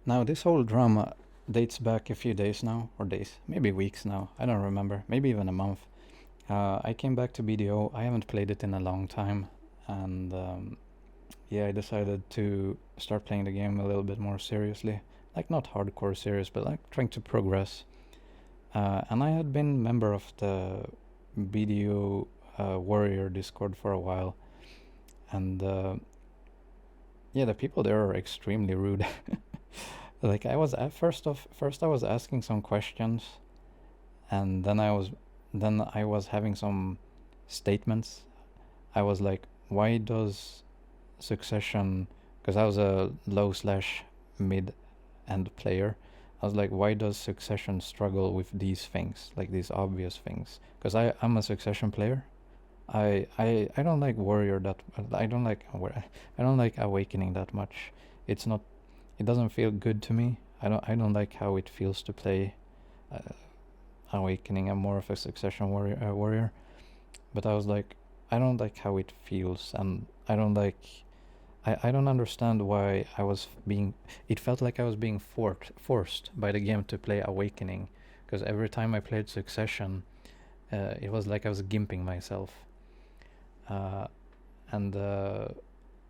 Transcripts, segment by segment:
Now, this whole drama dates back a few days now, or days, maybe weeks now. I don't remember, maybe even a month. I came back to BDO. I haven't played it in a long time, and yeah, I decided to start playing the game a little bit more seriously. Like not hardcore serious, but like trying to progress. And I had been member of the BDO Warrior Discord for a while, and yeah, the people there are extremely rude. Like I was at first I was asking some questions, and then I was having some statements. I was like, why does succession? Because I was a low slash mid end player. I was like, why does succession struggle with these things, like these obvious things? Because I'm a succession player. I don't like warrior that I don't like awakening that much. It's not. It doesn't feel good to me. I don't like how it feels to play uh, awakening. I'm more of a succession warrior. But I was like, I don't like how it feels, and I don't understand why I was being. It felt like I was being forced by the game to play awakening, because every time I played succession, it was like I was gimping myself. Uh, and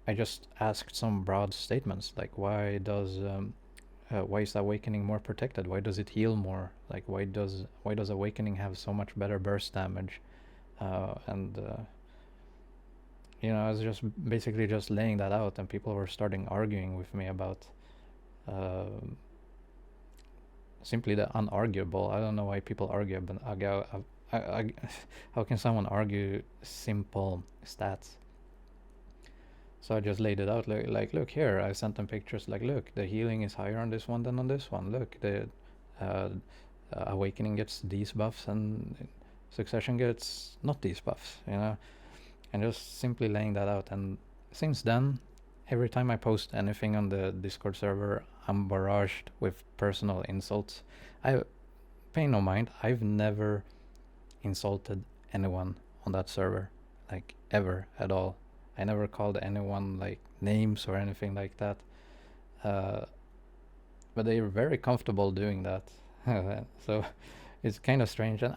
I just asked some broad statements like, why is awakening more protected? Why does it heal more? Like why does awakening have so much better burst damage? And I was just basically just laying that out, and people were starting arguing with me about uh, simply the unarguable. I don't know why people argue, but how can someone argue simple stats? So I just laid it out like, look here. I sent them pictures like, look, the healing is higher on this one than on this one. Look, the uh, awakening gets these buffs and succession gets not these buffs. And just simply laying that out. And since then, every time I post anything on the Discord server, I'm barraged with personal insults. I pay no mind. I've never insulted anyone on that server, like ever at all. I never called anyone like names or anything like that. Uh, but they're very comfortable doing that. So it's kind of strange. And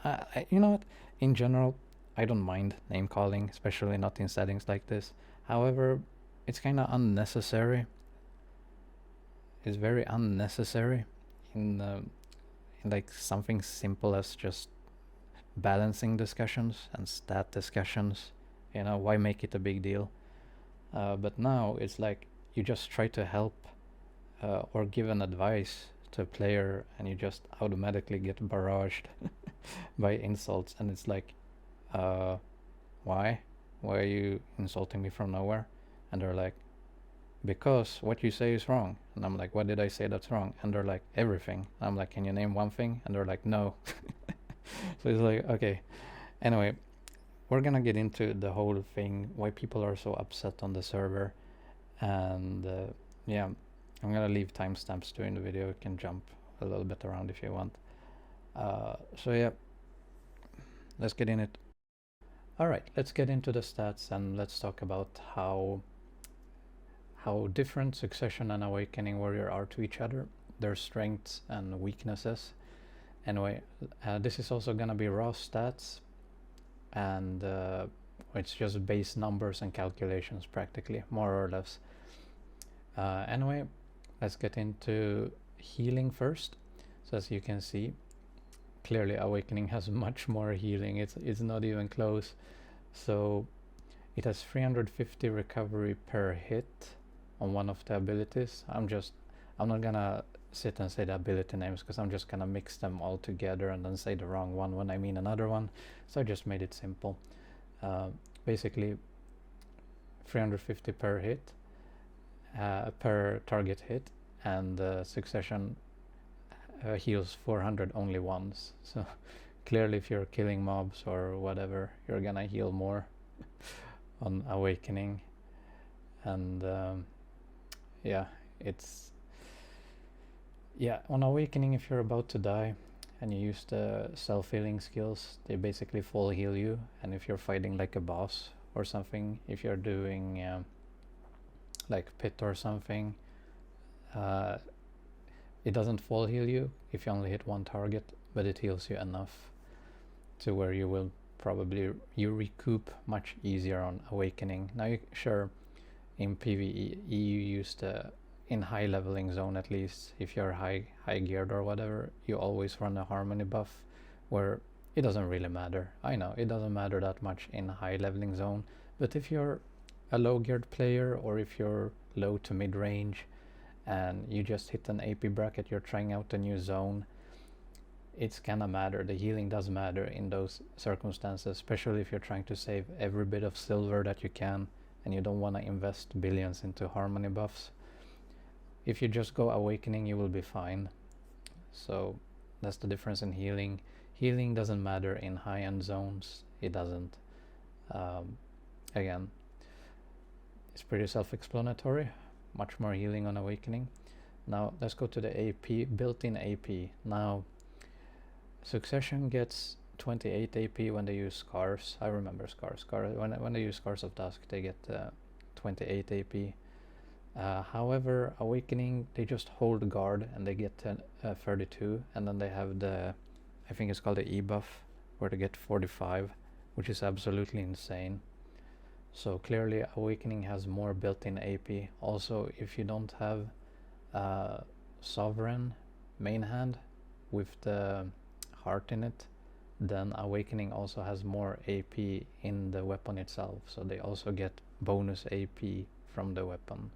you know what? In general, I don't mind name calling, especially not in settings like this. However, it's kind of unnecessary. It's very unnecessary in like something simple as just balancing discussions and stat discussions. Why make it a big deal? But now it's like you just try to help or give an advice to a player, and you just automatically get barraged by insults, and it's like, uh, why? Why are you insulting me from nowhere? And they're like, because what you say is wrong. And I'm like, what did I say that's wrong? And they're like, everything. And I'm like, can you name one thing? And they're like, no. So it's like, okay. Anyway, we're gonna get into the whole thing, why people are so upset on the server. And yeah, I'm gonna leave timestamps during the video. You can jump a little bit around if you want. So yeah, let's get in it. Alright, let's get into the stats, and let's talk about how different Succession and Awakening Warrior are to each other, their strengths and weaknesses. Anyway, this is also gonna be raw stats, and it's just base numbers and calculations practically, more or less. Anyway, let's get into healing first. So as you can see, clearly Awakening has much more healing. It's not even close. So it has 350 recovery per hit on one of the abilities. I'm not gonna sit and say the ability names, because I'm just gonna mix them all together and then say the wrong one when I mean another one. So I just made it simple. Basically 350 per hit, per target hit, and Succession heals 400 only once. So clearly if you're killing mobs or whatever, you're gonna heal more on Awakening. And yeah, on Awakening, if you're about to die and you use the self-healing skills, they basically full heal you. And if you're fighting like a boss or something, if you're doing like pit or something, It doesn't full heal you if you only hit one target, but it heals you enough to where you will probably you recoup much easier on awakening. Now, sure, in PvE you use the in high leveling zone, at least if you're high geared or whatever, you always run a harmony buff where it doesn't really matter. I know it doesn't matter that much in high leveling zone, but if you're a low geared player or if you're low to mid range and you just hit an AP bracket, you're trying out a new zone, it's gonna matter. The healing does matter in those circumstances, especially if you're trying to save every bit of silver that you can and you don't want to invest billions into harmony buffs. If you just go awakening, you will be fine. So that's the difference in healing. Healing doesn't matter in high-end zones. It doesn't. Again, it's pretty self-explanatory. Much more healing on awakening. Now let's go to the AP, built-in AP. Now Succession gets 28 AP when they use Scars. I remember Scars. When they use Scars of Dusk, they get 28 AP. However, Awakening, they just hold guard and they get 32, and then they have the, I think it's called the E buff, where they get 45, which is absolutely insane. So clearly Awakening has more built-in AP. Also, if you don't have Sovereign main hand with the heart in it, then Awakening also has more AP in the weapon itself, so they also get bonus AP from the weapon.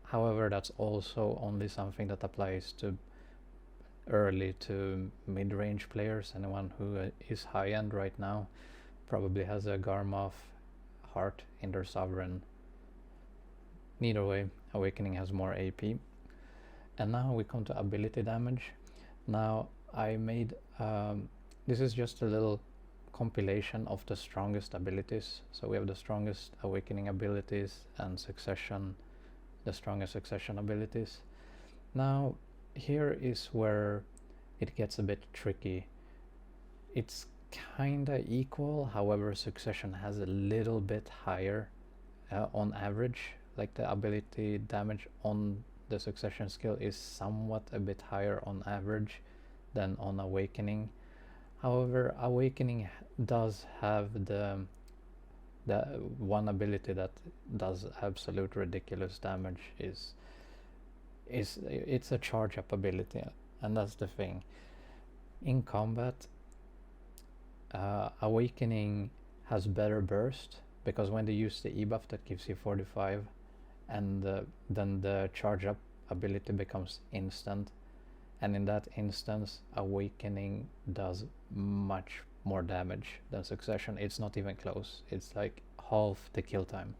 However, that's also only something that applies to early to mid-range players. Anyone who is high-end right now probably has a Garmoth heart in their Sovereign. Either way, Awakening has more AP. And now we come to ability damage. Now I made this is just a little compilation of the strongest abilities. So we have the strongest Awakening abilities and Succession, the strongest Succession abilities. Now here is where it gets a bit tricky. It's kinda equal, however Succession has a little bit higher on average. Like the ability damage on the Succession skill is somewhat a bit higher on average than on Awakening. However, Awakening does have the one ability that does absolute ridiculous damage is it's a charge up ability, and that's the thing. In combat, Awakening has better burst, because when they use the E buff that gives you 45, and then the charge up ability becomes instant, and in that instance Awakening does much more damage than Succession. It's not even close. It's like half the kill time.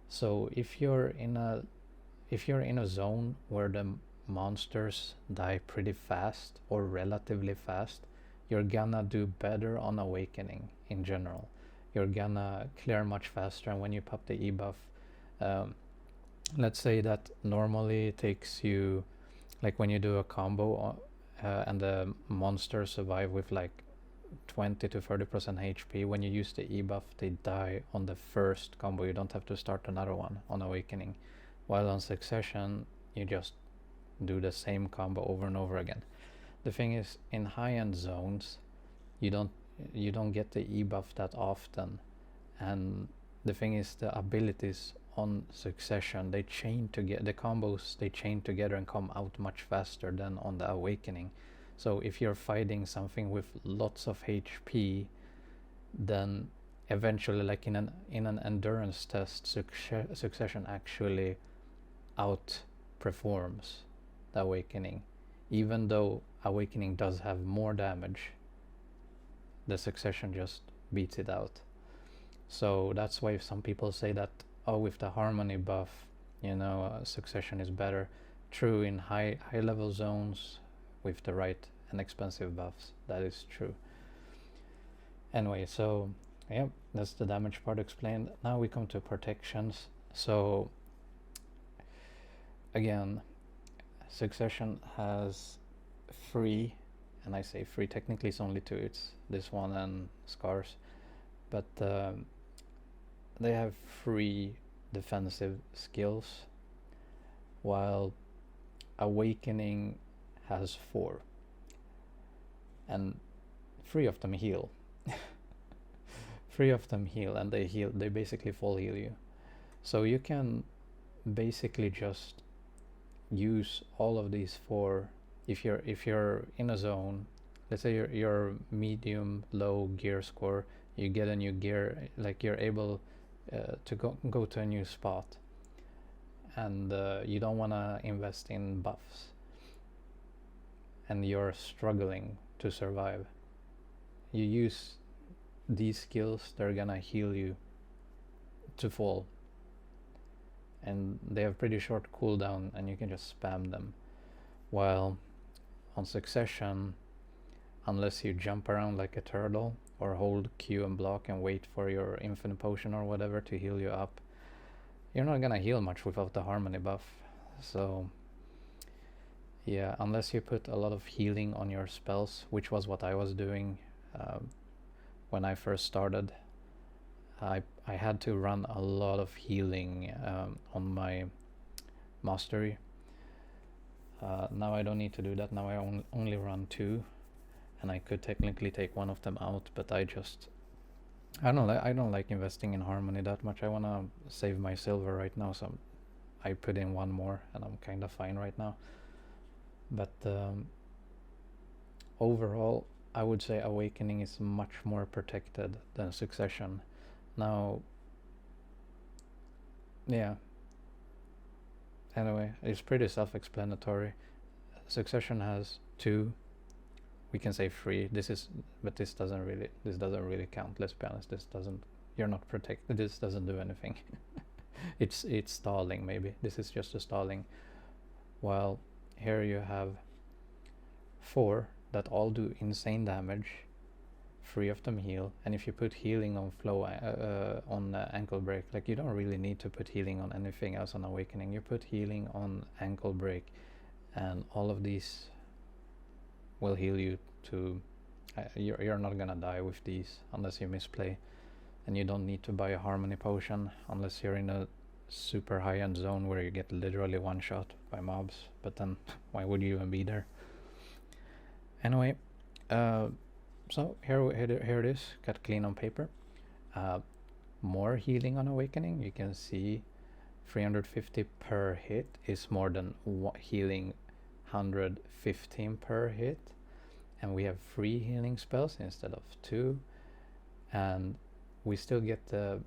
So if you're in a zone where the monsters die pretty fast or relatively fast, you're gonna do better on Awakening in general. You're gonna clear much faster, and when you pop the E buff, let's say that normally it takes you, like when you do a combo and the monsters survive with like 20 to 30% HP, when you use the E buff they die on the first combo. You don't have to start another one on Awakening, while on Succession you just do the same combo over and over again. The thing is, in high-end zones you don't get the E buff that often, and the thing is the abilities on Succession, they chain together, the combos they chain together and come out much faster than on the Awakening. So if you're fighting something with lots of HP, then eventually, like in an endurance test, Succession actually outperforms the Awakening. Even though Awakening does have more damage, the Succession just beats it out. So that's why some people say that, oh, with the harmony buff, Succession is better. True, in high level zones with the right and expensive buffs, that is true. Anyway, so yeah, that's the damage part explained. Now we come to protections. So again, Succession has free, and I say free, technically it's only two, it's this one and Scars, but they have free defensive skills, while Awakening has 4, and 3 of them heal. 3 of them heal, and they basically full heal you. So you can basically just use all of these 4 if you're in a zone. Let's say you're medium low gear score, you get a new gear, like you're able to go to a new spot, and you don't want to invest in buffs, and you're struggling to survive. You use these skills, they're gonna heal you to fall, and they have pretty short cooldown, and you can just spam them. While on Succession, unless you jump around like a turtle or hold Q and block and wait for your infinite potion or whatever to heal you up, you're not gonna heal much without the harmony buff. So yeah, unless you put a lot of healing on your spells, which was what I was doing when I first started. I had to run a lot of healing on my mastery. Now I don't need to do that. Now I only run 2, and I could technically take one of them out, but I don't like investing in harmony that much. I want to save my silver right now, so I put in 1 more, and I'm kind of fine right now. But overall, I would say Awakening is much more protected than Succession. Now, yeah. Anyway, it's pretty self-explanatory. Succession has 2. We can say 3. But this doesn't really count. Let's be honest. You're not protected. This doesn't do anything. it's stalling maybe. This is just a stalling. While here you have 4 that all do insane damage. 3 of them heal, and if you put healing on flow on ankle break, like you don't really need to put healing on anything else on Awakening. You put healing on ankle break, and all of these will heal you to you're not gonna die with these unless you misplay, and you don't need to buy a harmony potion unless you're in a super high-end zone where you get literally one shot by mobs, but then why would you even be there? Anyway, so here it is, got clean on paper. More healing on Awakening. You can see 350 per hit is more than healing 115 per hit, and we have 3 healing spells instead of 2, and we still get the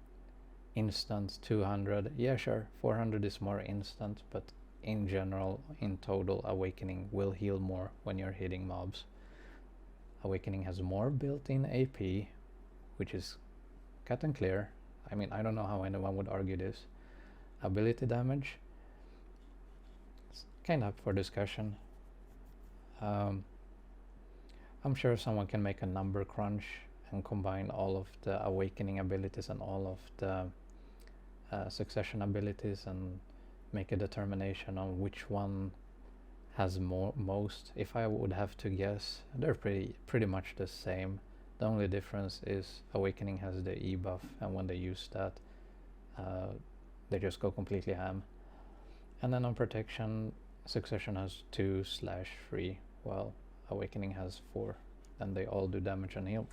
instant 200. Yeah, sure, 400 is more instant, but in general, in total, Awakening will heal more when you're hitting mobs. Awakening has more built-in AP, which is cut and clear. I mean, I don't know how anyone would argue this. Ability damage, it's kind of up for discussion. I'm sure someone can make a number crunch and combine all of the Awakening abilities and all of the Succession abilities and make a determination on which one has most. If I would have to guess, they're pretty much the same. The only difference is Awakening has the E buff, and when they use that, they just go completely ham. And then on protection, Succession has 2/3, while Awakening has 4, and they all do damage and heal.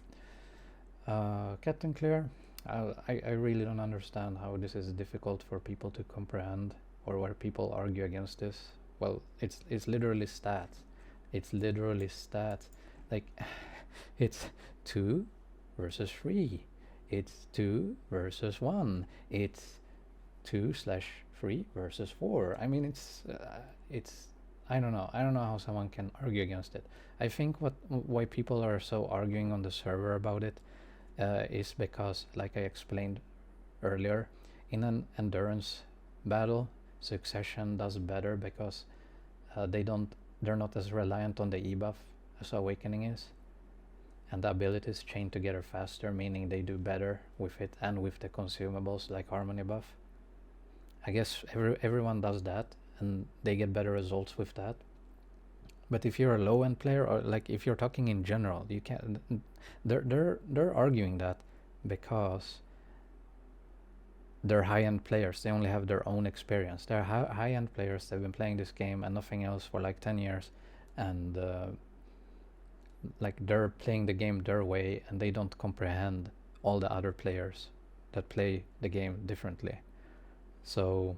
Cut and clear. I really don't understand how this is difficult for people to comprehend, or where people argue against this. Well, it's literally stats. It's literally stats. Like, it's 2 versus 3. It's 2 versus 1. It's 2/3 versus 4. I mean, it's I don't know. I don't know how someone can argue against it. I think why people are so arguing on the server about it is because, like I explained earlier, in an endurance battle, Succession does better because they're not as reliant on the E buff as Awakening is, and the abilities chain together faster, meaning they do better with it and with the consumables like harmony buff. I guess everyone does that, and they get better results with that. But if you're a low end player, or like if you're talking in general, you can't. They're arguing that because they're high-end players. They only have their own experience. They're high-end players. They've been playing this game and nothing else for like 10 years, and like they're playing the game their way, and they don't comprehend all the other players that play the game differently. So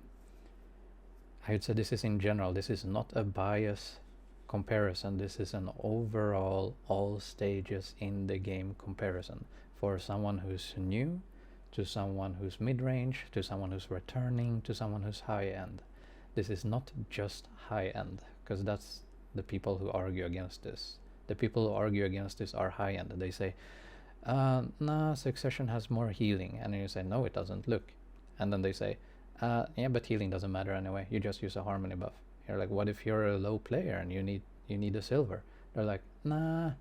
I would say this is in general. This is not a bias comparison. This is an overall all stages in the game comparison for someone who's new, to someone who's mid-range, to someone who's returning, to someone who's high-end. This is not just high-end, because that's the people who argue against this. The people who argue against this are high-end. They say, nah, Succession has more healing. And then you say, no, it doesn't. Look. And then they say, yeah, but healing doesn't matter anyway. You just use a harmony buff. You're like, what if you're a low player and you need a silver? They're like, nah,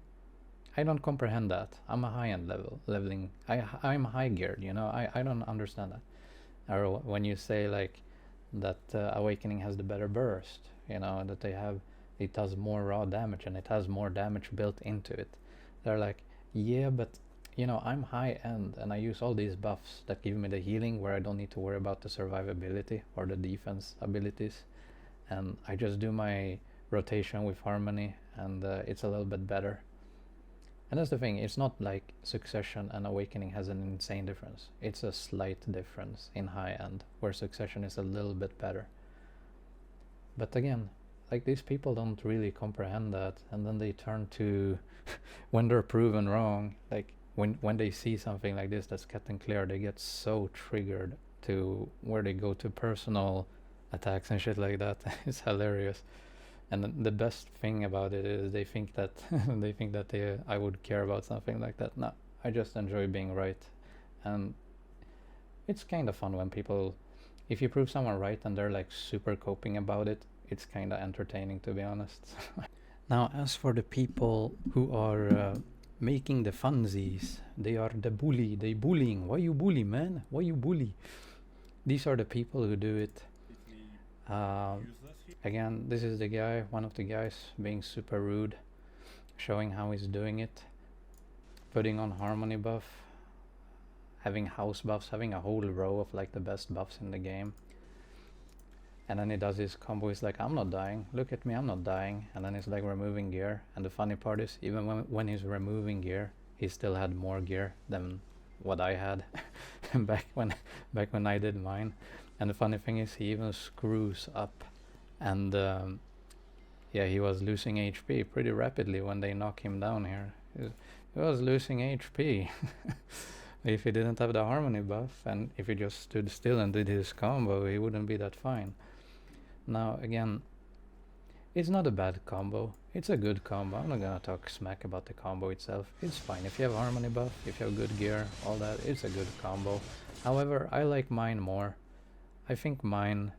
I don't comprehend that. I'm a high-end leveling. I'm high geared, you know. I don't understand that. Or when you say like that Awakening has the better burst, you know, that it does more raw damage and it has more damage built into it. They're like, yeah, but you know, I'm high end and I use all these buffs that give me the healing where I don't need to worry about the survivability or the defense abilities, and I just do my rotation with harmony, and it's a little bit better. And that's the thing, it's not like Succession and Awakening has an insane difference. It's a slight difference in high end, where Succession is a little bit better. But again, like, these people don't really comprehend that, and then they turn to when they're proven wrong, like when they see something like this that's cut and clear, they get so triggered to where they go to personal attacks and shit like that. It's hilarious. And the best thing about it is they think that I would care about something like that. No, I just enjoy being right. And it's kind of fun when people, if you prove someone right and they're like super coping about it, it's kind of entertaining, to be honest. Now, as for the people who are making the funsies, they are the bully, they bullying. Why you bully, man? Why you bully? These are the people who do it. Again, this is the guy, one of the guys, being super rude, showing how he's doing it, putting on harmony buff, having house buffs, having a whole row of like the best buffs in the game. And then he does his combo, he's like, I'm not dying, look at me, I'm not dying. And then he's like removing gear, and the funny part is, even when he's removing gear, he still had more gear than what I had back when I did mine. And the funny thing is, he even screws up, and yeah, he was losing HP pretty rapidly when they knock him down here. He was losing HP. If he didn't have the harmony buff, and if he just stood still and did his combo, he wouldn't be that fine. Now again, it's not a bad combo, it's a good combo. I'm not gonna talk smack about the combo itself. It's fine if you have harmony buff, if you have good gear, all that, it's a good combo. However, I like mine more. I think mine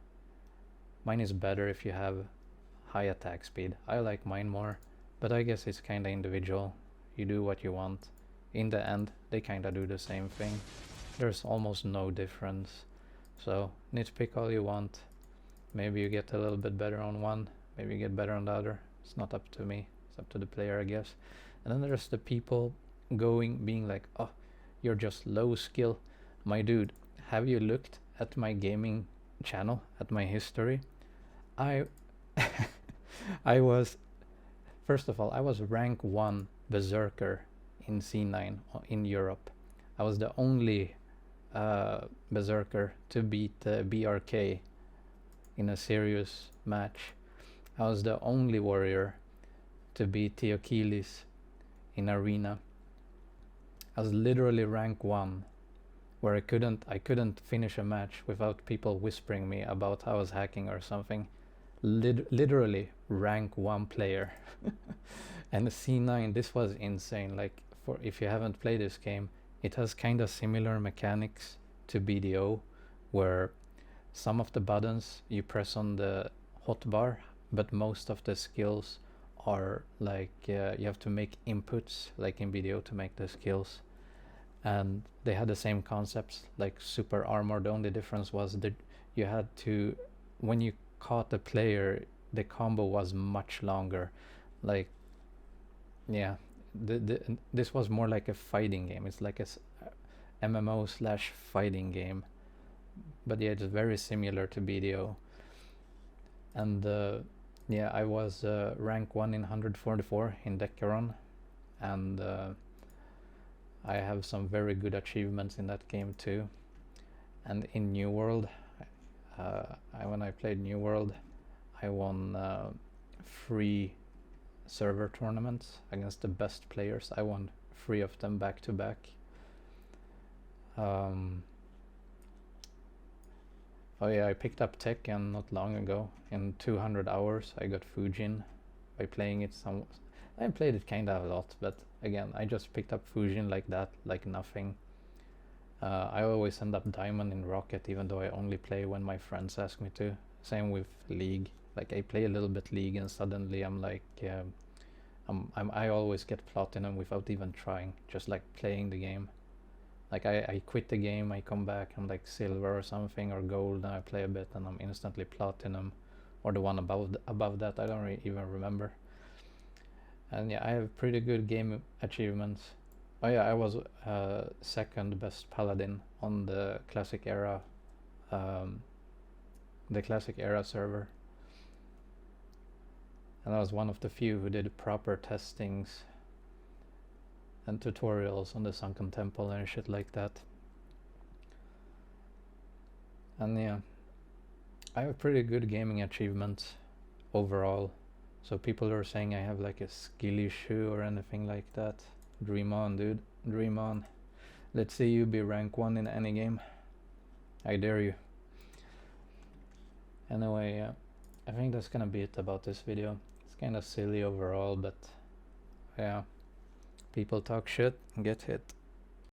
is better if you have high attack speed. I like mine more, but I guess it's kinda individual. You do what you want. In the end, they kinda do the same thing. There's almost no difference. So nitpick all you want. Maybe you get a little bit better on one, maybe you get better on the other. It's not up to me, it's up to the player, I guess. And then there's the people being like, oh, you're just low skill. My dude, have you looked at my gaming channel, at my history? I was, first of all, I was rank 1 berserker in C9 in Europe. I was the only berserker to beat BRK in a serious match. I was the only warrior to beat Theokilis in arena. I was literally rank 1, where I couldn't finish a match without people whispering me about how I was hacking or something. Literally rank 1 player. And the C9, this was insane. Like, for if you haven't played this game, it has kind of similar mechanics to BDO, where some of the buttons you press on the hotbar, but most of the skills are like you have to make inputs like in BDO to make the skills. And they had the same concepts like super armor. The only difference was that you had to, when you caught the player, the combo was much longer. Like, yeah, this was more like a fighting game. It's like a MMO / fighting game, But yeah, it's very similar to BDO. And yeah, I was rank 1 in 144 in Decaron, and I have some very good achievements in that game too. And in New World, when I played New World, I won 3 server tournaments against the best players. I won 3 of them back to back. Oh yeah, I picked up Tekken not long ago. In 200 hours I got Fujin by playing it some... I played it kinda a lot, but again, I just picked up Fujin like that, like nothing. I always end up Diamond in Rocket, even though I only play when my friends ask me to. Same with League. Like I play a little bit League and suddenly I'm like... I always get Platinum without even trying, just like playing the game. Like I quit the game, I come back, I'm like silver or something, or gold, and I play a bit and I'm instantly platinum, or the one above that, I don't even remember. And yeah, I have pretty good game achievements. Oh yeah, I was second best paladin on the classic era server. And I was one of the few who did proper testings and tutorials on the Sunken Temple and shit like that. And yeah, I have pretty good gaming achievements overall. So people are saying I have like a skill issue or anything like that. Dream on, dude. Dream on. Let's see you be rank 1 in any game. I dare you. Anyway, I think that's gonna be it about this video. It's kinda silly overall, but yeah. People talk shit and get hit.